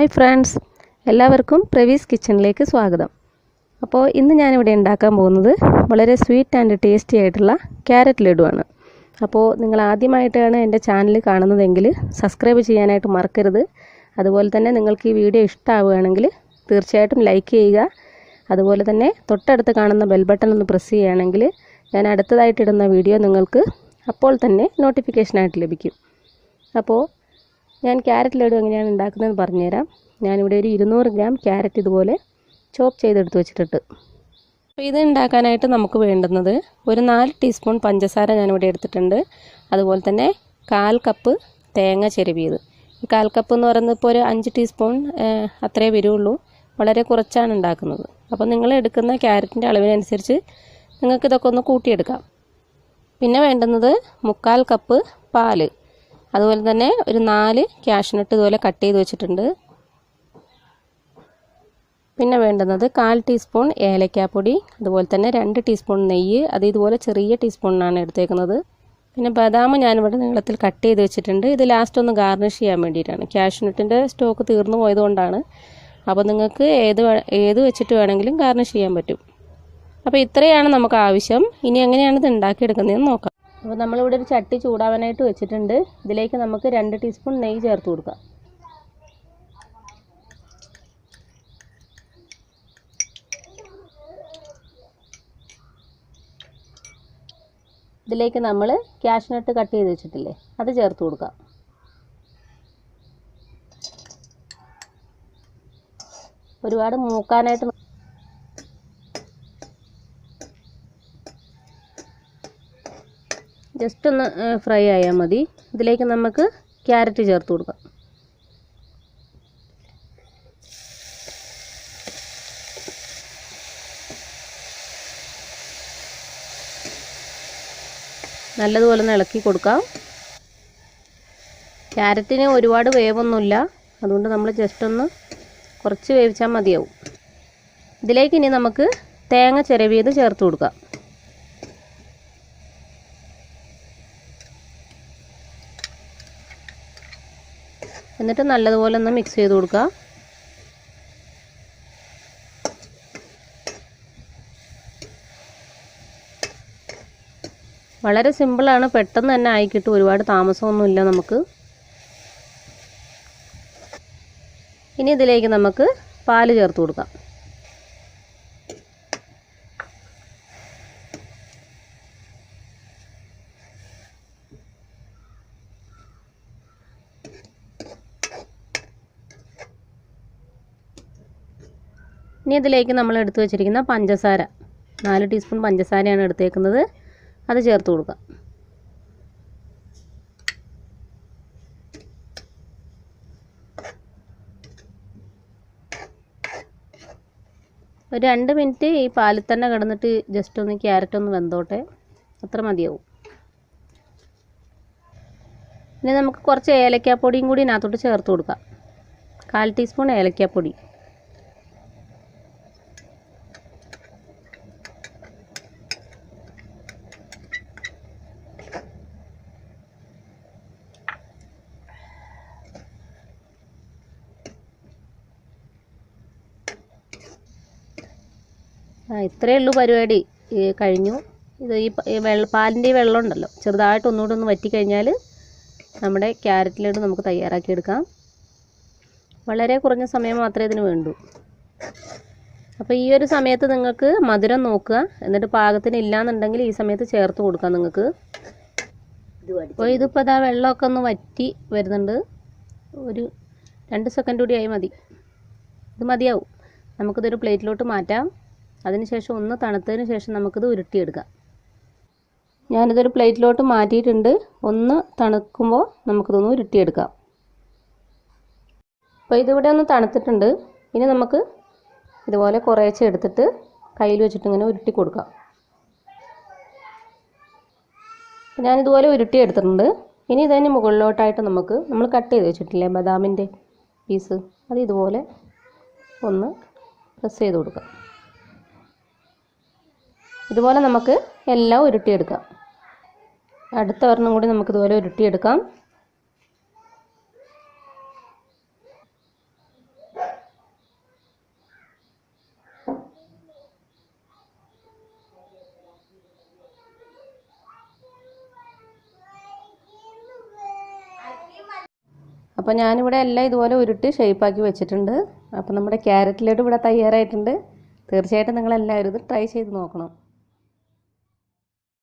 Hi friends, എല്ലാവർക്കും പ്രവീസ് കിച്ചണിലേക്ക് സ്വാഗതം. അപ്പോൾ ഇന്ന് ഞാനിവിടെ ഉണ്ടാക്കാൻ പോകുന്നത് വളരെ സ്വീറ്റ് ആൻഡ് ടേസ്റ്റി ആയിട്ടുള്ള ക്യാരറ്റ് ലഡുവാണ്. അപ്പോൾ നിങ്ങൾ ആദ്യമായിട്ടാണ് എൻ്റെ ചാനൽ കാണുന്നതെങ്കിൽ സബ്സ്ക്രൈബ് ചെയ്യാനായിട്ട് മറക്കരുത്. അതുപോലെ തന്നെ നിങ്ങൾക്ക് ഈ വീഡിയോ ഇഷ്ടമാവുകയാണെങ്കിൽ തീർച്ചയായിട്ടും ലൈക്ക് ചെയ്യുക. അതുപോലെ തന്നെ തൊട്ടടുത്ത് കാണുന്ന ബെൽ ബട്ടൺ ഒന്ന് പ്രസ് ചെയ്യുകയാണെങ്കിൽ ഞാൻ അടുത്തതായിട്ടിടുന്ന വീഡിയോ നിങ്ങൾക്ക് അപ്പോൾ തന്നെ നോട്ടിഫിക്കേഷനായിട്ട് ലഭിക്കും. അപ്പോൾ ഞാൻ ക്യാരറ്റ് ലഡു എങ്ങനെയാണ് ഉണ്ടാക്കുന്നതെന്ന് പറഞ്ഞുതരാം. ഞാനിവിടെ ഒരു 200 ഗ്രാം ക്യാരറ്റ് ഇതുപോലെ ചോപ്പ് ചെയ്തെടുത്ത് വെച്ചിട്ടുണ്ട്. അപ്പോൾ ഇത് ഉണ്ടാക്കാനായിട്ട് നമുക്ക് വേണ്ടുന്നത് ഒരു 4 ടീസ്പൂൺ പഞ്ചസാര ഞാനിവിടെ എടുത്തിട്ടുണ്ട്. അതുപോലെ തന്നെ 1/4 കപ്പ് തേങ്ങ ചിരവിയത്. ഈ 1/4 കപ്പ് എന്ന് പറയുന്നത് ഇപ്പോൾ ഒരു 5 ടീസ്പൂൺ അത്രേ വരുള്ളൂ. വളരെ കുറച്ചാണ് ഉണ്ടാക്കുന്നത്. അപ്പോൾ നിങ്ങൾ എടുക്കുന്ന ക്യാരറ്റിൻ്റെ അളവിനനുസരിച്ച് നിങ്ങൾക്ക് ഇതൊക്കെ ഒന്ന് കൂട്ടിയെടുക്കാം. പിന്നെ വേണ്ടുന്നത് 1/4 കപ്പ് പാല്. അതുപോലെ തന്നെ ഒരു 4 കാഷ്നട്ട് ഇതുപോലെ കട്ട് ചെയ്ത് വെച്ചിട്ടുണ്ട്. പിന്നെ വേണ്ടുന്നത് 1/4 ടീസ്പൂൺ ഏലക്കാപ്പൊടി, അതുപോലെ തന്നെ 2 ടീസ്പൂൺ നെയ്യ്, അത് ഇതുപോലെ ചെറിയ ടീസ്പൂണിനാണ് എടുത്തേക്കുന്നത്. പിന്നെ ബദാം ഞാനിവിടെ നീളത്തിൽ കട്ട് ചെയ്ത് വെച്ചിട്ടുണ്ട്. ഇത് ലാസ്റ്റ് ഒന്ന് ഗാർണിഷ് ചെയ്യാൻ വേണ്ടിയിട്ടാണ്. കാഷ്നട്ടിൻ്റെ സ്റ്റോക്ക് തീർന്നു പോയതുകൊണ്ടാണ്. അപ്പോൾ നിങ്ങൾക്ക് ഏത് വെച്ചിട്ട് വേണമെങ്കിലും ഗാർണിഷ് ചെയ്യാൻ പറ്റും. അപ്പോൾ ഇത്രയാണ് നമുക്ക് ആവശ്യം. ഇനി എങ്ങനെയാണ് ഇത് ഉണ്ടാക്കിയെടുക്കുന്നതെന്ന് നോക്കാം. അപ്പോൾ നമ്മളിവിടെ ഒരു ചട്ടി ചൂടാവാനായിട്ട് വെച്ചിട്ടുണ്ട്. ഇതിലേക്ക് നമുക്ക് 2 ടീസ്പൂൺ നെയ്യ് ചേർത്ത് കൊടുക്കാം. ഇതിലേക്ക് നമ്മൾ കാഷ്നട്ട് കട്ട് ചെയ്ത് വെച്ചിട്ടില്ലേ, അത് ചേർത്ത് കൊടുക്കാം. ഒരുപാട് മൂക്കാനായിട്ട് ജസ്റ്റ് ഒന്ന് ഫ്രൈ ആയാൽ മതി. ഇതിലേക്ക് നമുക്ക് ക്യാരറ്റ് ചേർത്ത് കൊടുക്കാം. നല്ലതുപോലെ ഒന്ന് ഇളക്കി കൊടുക്കാം. ക്യാരറ്റിന് ഒരുപാട് വേവൊന്നുമില്ല, അതുകൊണ്ട് നമ്മൾ ജസ്റ്റ് ഒന്ന് കുറച്ച് വേവിച്ചാൽ മതിയാവും. ഇതിലേക്ക് ഇനി നമുക്ക് തേങ്ങ ചിരവിയത് ചേർത്ത് കൊടുക്കാം. എന്നിട്ട് നല്ലതുപോലെ ഒന്ന് മിക്സ് ചെയ്ത് കൊടുക്കുക. വളരെ സിമ്പിളാണ്, പെട്ടെന്ന് തന്നെ ആയി കിട്ടും, ഒരുപാട് താമസമൊന്നുമില്ല നമുക്ക്. ഇനി ഇതിലേക്ക് നമുക്ക് പാല് ചേർത്ത് കൊടുക്കാം. ഇനി ഇതിലേക്ക് നമ്മൾ എടുത്തു വെച്ചിരിക്കുന്ന പഞ്ചസാര, 4 ടീസ്പൂൺ പഞ്ചസാരയാണ് എടുത്തേക്കുന്നത്, അത് ചേർത്ത് കൊടുക്കാം. ഒരു 2 മിനിറ്റ് ഈ പാലിൽ തന്നെ കിടന്നിട്ട് ജസ്റ്റ് ഒന്ന് ക്യാരറ്റ് ഒന്ന് വെന്തോട്ടെ, അത്ര മതിയാവും. ഇനി നമുക്ക് കുറച്ച് ഏലക്കാപ്പൊടിയും കൂടി ഇതിനകത്തോട്ട് ചേർത്ത് കൊടുക്കാം. 1/4 ടീസ്പൂൺ ഏലക്കാപ്പൊടി. ഇത്രയേ ഉള്ളൂ പരിപാടി, കഴിഞ്ഞു. ഇത് ഈ പാലിൻ്റെ വെള്ളം ഉണ്ടല്ലോ, ചെറുതായിട്ട് ഒന്നുകൂടെ ഒന്ന് വറ്റിക്കഴിഞ്ഞാൽ നമ്മുടെ ക്യാരറ്റ് ലഡു നമുക്ക് തയ്യാറാക്കിയെടുക്കാം. വളരെ കുറഞ്ഞ സമയം മാത്രമേ ഇതിന് വേണ്ടൂ. അപ്പോൾ ഈ ഒരു സമയത്ത് നിങ്ങൾക്ക് മധുരം നോക്കുക, എന്നിട്ട് പാകത്തിന് ഇല്ലയെന്നുണ്ടെങ്കിൽ ഈ സമയത്ത് ചേർത്ത് കൊടുക്കാം നിങ്ങൾക്ക്. അപ്പോൾ ഇതിപ്പോൾ ഇതാ വെള്ളമൊക്കെ ഒന്ന് വറ്റി വരുന്നുണ്ട്. ഒരു 2 സെക്കൻഡ് കൂടി ആയി മതി. ഇത് മതിയാവും. നമുക്കിതൊരു പ്ലേറ്റിലോട്ട് മാറ്റാം. അതിനുശേഷം ഒന്ന് തണുത്തതിന് ശേഷം നമുക്കിത് ഉരുട്ടിയെടുക്കാം. ഞാനിതൊരു പ്ലേറ്റിലോട്ട് മാറ്റിയിട്ടുണ്ട്. ഒന്ന് തണുക്കുമ്പോൾ നമുക്കിതൊന്ന് ഉരുട്ടിയെടുക്കാം. അപ്പോൾ ഇതിവിടെ ഒന്ന് തണുത്തിട്ടുണ്ട്. ഇനി നമുക്ക് ഇതുപോലെ കുറേശ്ശെ എടുത്തിട്ട് കയ്യിൽ വെച്ചിട്ട് ഇങ്ങനെ ഉരുട്ടി കൊടുക്കാം. ഞാനിതുപോലെ ഉരുട്ടിയെടുത്തിട്ടുണ്ട്. ഇനി ഇതിന് മുകളിലോട്ടായിട്ട് നമ്മൾ കട്ട് ചെയ്ത് വെച്ചിട്ടില്ലേ ബദാമിൻ്റെ പീസ്, അത് ഇതുപോലെ ഒന്ന് പ്രസ് ചെയ്ത് കൊടുക്കാം. ഇതുപോലെ നമുക്ക് എല്ലാം ഉരുട്ടിയെടുക്കാം. അടുത്ത ഒരെണ്ണം കൂടി നമുക്കിതുപോലെ ഉരുട്ടിയെടുക്കാം. അപ്പോൾ ഞാനിവിടെ എല്ലാം ഇതുപോലെ ഉരുട്ടി ഷേപ്പാക്കി വെച്ചിട്ടുണ്ട്. അപ്പോൾ നമ്മുടെ ക്യാരറ്റ് ലഡു ഇവിടെ തയ്യാറായിട്ടുണ്ട്. തീർച്ചയായിട്ടും നിങ്ങളെല്ലാവരും ഇത് ട്രൈ ചെയ്ത് നോക്കണം.